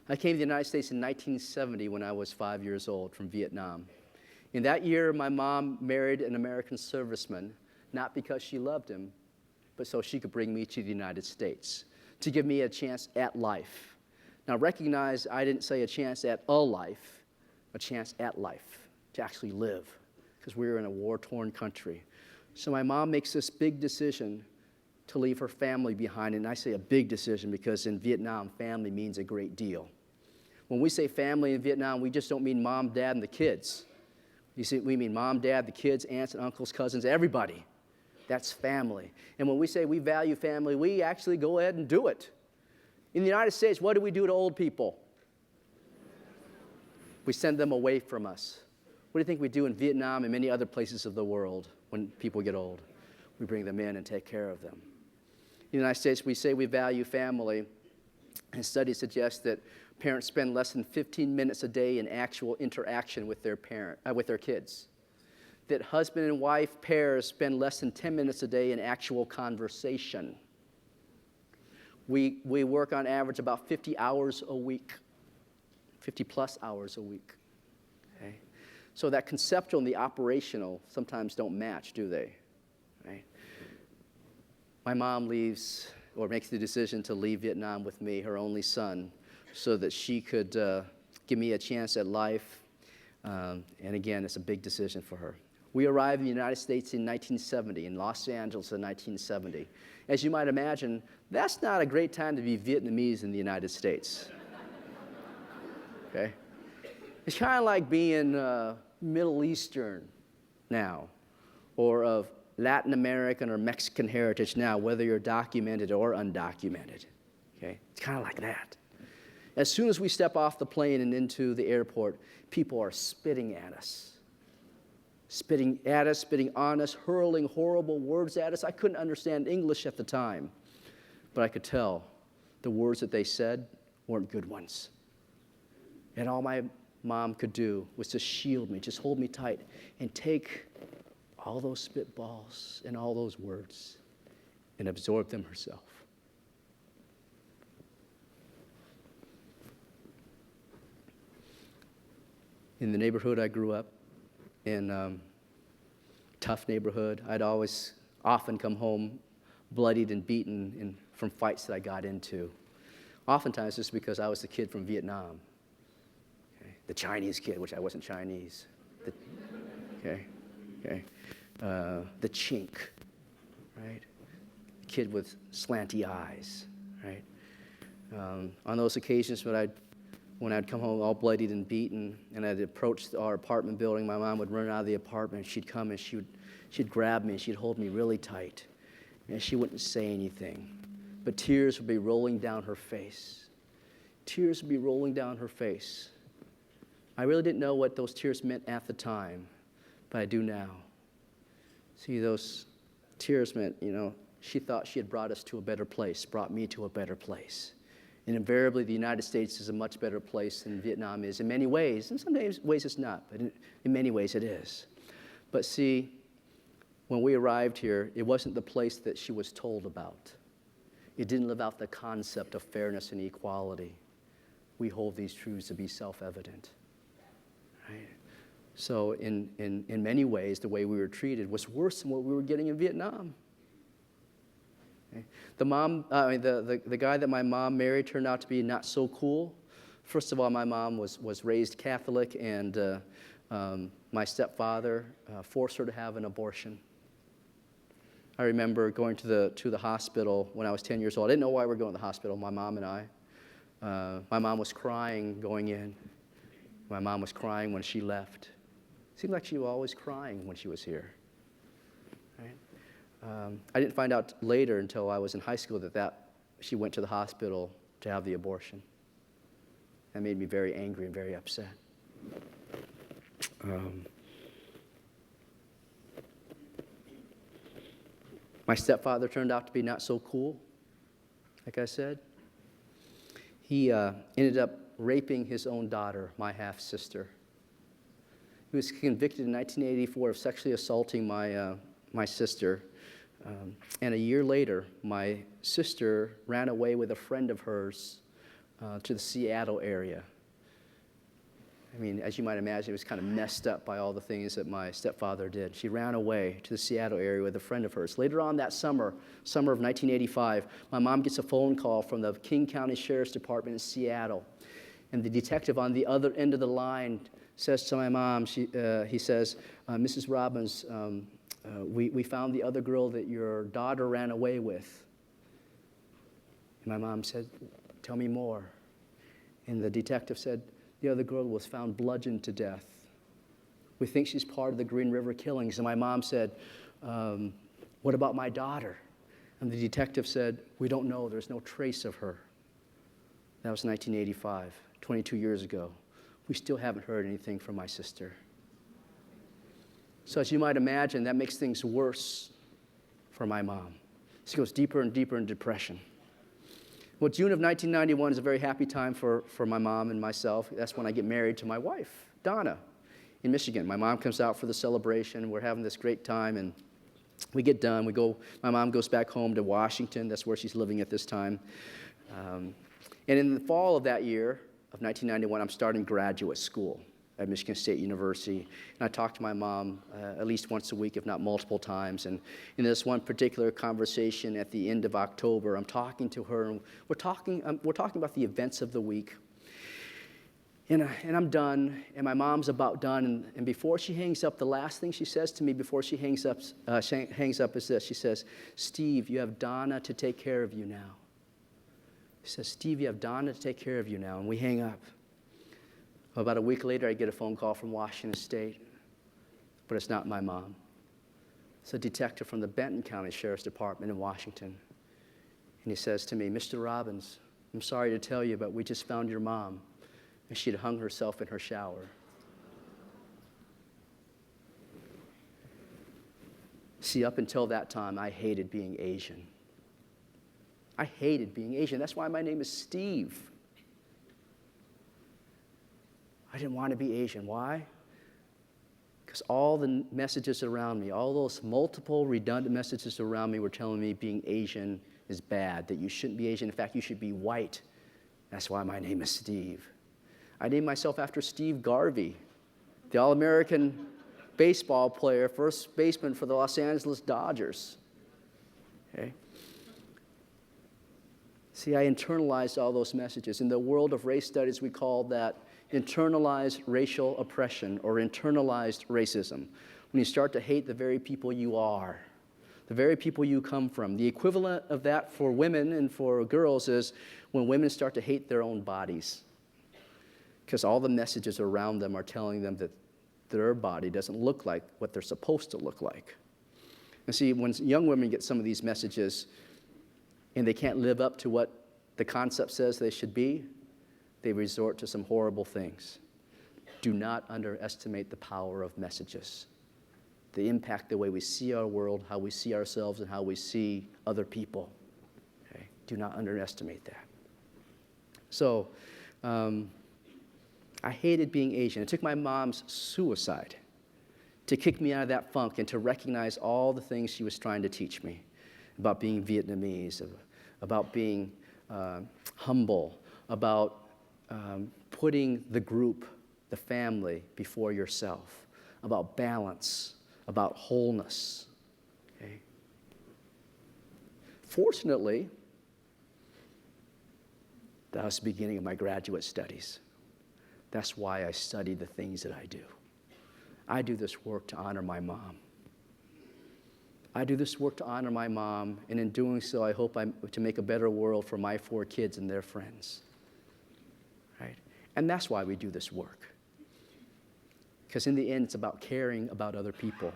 I came to the United States in 1970 when I was 5 years old from Vietnam. In that year, my mom married an American serviceman, not because she loved him, but so she could bring me to the United States, to give me a chance at life. Now recognize I didn't say a chance at a life, a chance at life, to actually live, because we were in a war-torn country. So my mom makes this big decision to leave her family behind, and I say a big decision because in Vietnam, family means a great deal. When we say family in Vietnam, we just don't mean mom, dad, and the kids. You see, we mean mom, dad, the kids, aunts and uncles, cousins, everybody. That's family. And when we say we value family, we actually go ahead and do it. In the United States, what do we do to old people? We send them away from us. What do you think we do in Vietnam and many other places of the world when people get old? We bring them in and take care of them. In the United States, we say we value family, and studies suggest that parents spend less than 15 minutes a day in actual interaction with their kids. That husband and wife pairs spend less than 10 minutes a day in actual conversation. We work on average about 50 hours a week, 50 plus hours a week. Okay? So that conceptual and the operational sometimes don't match, do they? Right? My mom leaves or makes the decision to leave Vietnam with me, her only son, so that she could give me a chance at life. And again, it's a big decision for her. We arrived in the United States in 1970, in Los Angeles in 1970. As you might imagine, that's not a great time to be Vietnamese in the United States. Okay? It's kind of like being Middle Eastern now, or of Latin American or Mexican heritage now, whether you're documented or undocumented. Okay? It's kind of like that. As soon as we step off the plane and into the airport, people are spitting at us. Spitting at us, spitting on us, hurling horrible words at us. I couldn't understand English at the time, but I could tell the words that they said weren't good ones. And all my mom could do was to shield me, just hold me tight, and take all those spitballs and all those words and absorb them herself. In the neighborhood I grew up in, tough neighborhood, I'd often come home bloodied and beaten from fights that I got into. Oftentimes just because I was the kid from Vietnam. Okay? The Chinese kid, which I wasn't Chinese. The chink, right? The kid with slanty eyes, right? On those occasions when I'd come home all bloodied and beaten, and I'd approach our apartment building, my mom would run out of the apartment. She'd come and she'd grab me and she'd hold me really tight, and she wouldn't say anything, but tears would be rolling down her face. Tears would be rolling down her face. I really didn't know what those tears meant at the time, but I do now. See, those tears meant, she thought she had brought us to a better place, brought me to a better place. And invariably, the United States is a much better place than Vietnam is in many ways. In some ways it's not, but in many ways it is. But see, when we arrived here, it wasn't the place that she was told about. It didn't live out the concept of fairness and equality. We hold these truths to be self-evident. Right? So in many ways, the way we were treated was worse than what we were getting in Vietnam. The guy that my mom married turned out to be not so cool. First of all, my mom was raised Catholic, and my stepfather forced her to have an abortion. I remember going to the hospital when I was 10 years old. I didn't know why we were going to the hospital, my mom and I. My mom was crying going in. My mom was crying when she left. It seemed like she was always crying when she was here. Right? I didn't find out later until I was in high school that she went to the hospital to have the abortion. That made me very angry and very upset. My stepfather turned out to be not so cool, like I said. He ended up raping his own daughter, my half-sister. He was convicted in 1984 of sexually assaulting my sister. And a year later, my sister ran away with a friend of hers to the Seattle area. I mean, as you might imagine, it was kind of messed up by all the things that my stepfather did. She ran away to the Seattle area with a friend of hers. Later on that summer of 1985, my mom gets a phone call from the King County Sheriff's Department in Seattle. And the detective on the other end of the line says to my mom, he says, Mrs. Robbins, we found the other girl that your daughter ran away with. And my mom said, tell me more. And the detective said, the other girl was found bludgeoned to death. We think she's part of the Green River killings. And my mom said, what about my daughter? And the detective said, we don't know. There's no trace of her. That was 1985, 22 years ago. We still haven't heard anything from my sister. So as you might imagine, that makes things worse for my mom. She goes deeper and deeper in depression. Well, June of 1991 is a very happy time for my mom and myself. That's when I get married to my wife, Donna, in Michigan. My mom comes out for the celebration. We're having this great time, and we get done. My mom goes back home to Washington. That's where she's living at this time. And in the fall of that year, of 1991, I'm starting graduate school at Michigan State University. And I talk to my mom at least once a week, if not multiple times. And in this one particular conversation at the end of October, I'm talking to her, and we're talking about the events of the week. And I'm done, and my mom's about done. And before she hangs up, the last thing she says to me before she hangs up is this. She says, Steve, you have Donna to take care of you now. She says, Steve, you have Donna to take care of you now. And we hang up. About a week later, I get a phone call from Washington State, but it's not my mom. It's a detective from the Benton County Sheriff's Department in Washington. And he says to me, Mr. Robbins, I'm sorry to tell you, but we just found your mom, and she'd hung herself in her shower. See, up until that time, I hated being Asian. I hated being Asian. That's why my name is Steve. I didn't want to be Asian. Why? Because all the messages around me, all those multiple redundant messages around me were telling me being Asian is bad, that you shouldn't be Asian. In fact, you should be white. That's why my name is Steve. I named myself after Steve Garvey, the All-American baseball player, first baseman for the Los Angeles Dodgers. Okay? See, I internalized all those messages. In the world of race studies, we call that internalized racial oppression or internalized racism. When you start to hate the very people you are, the very people you come from. The equivalent of that for women and for girls is when women start to hate their own bodies, because all the messages around them are telling them that their body doesn't look like what they're supposed to look like. And see, when young women get some of these messages and they can't live up to what the concept says they should be, they resort to some horrible things. Do not underestimate the power of messages. They impact the way we see our world, how we see ourselves, and how we see other people. Okay? Do not underestimate that. So, I hated being Asian. It took my mom's suicide to kick me out of that funk and to recognize all the things she was trying to teach me about being Vietnamese, about being humble, about putting the group, the family, before yourself, about balance, about wholeness. Okay? Fortunately, that was the beginning of my graduate studies. That's why I study the things that I do. I do this work to honor my mom. I do this work to honor my mom, and in doing so, I hope to make a better world for my 4 kids and their friends. Right? And that's why we do this work. Because in the end, it's about caring about other people.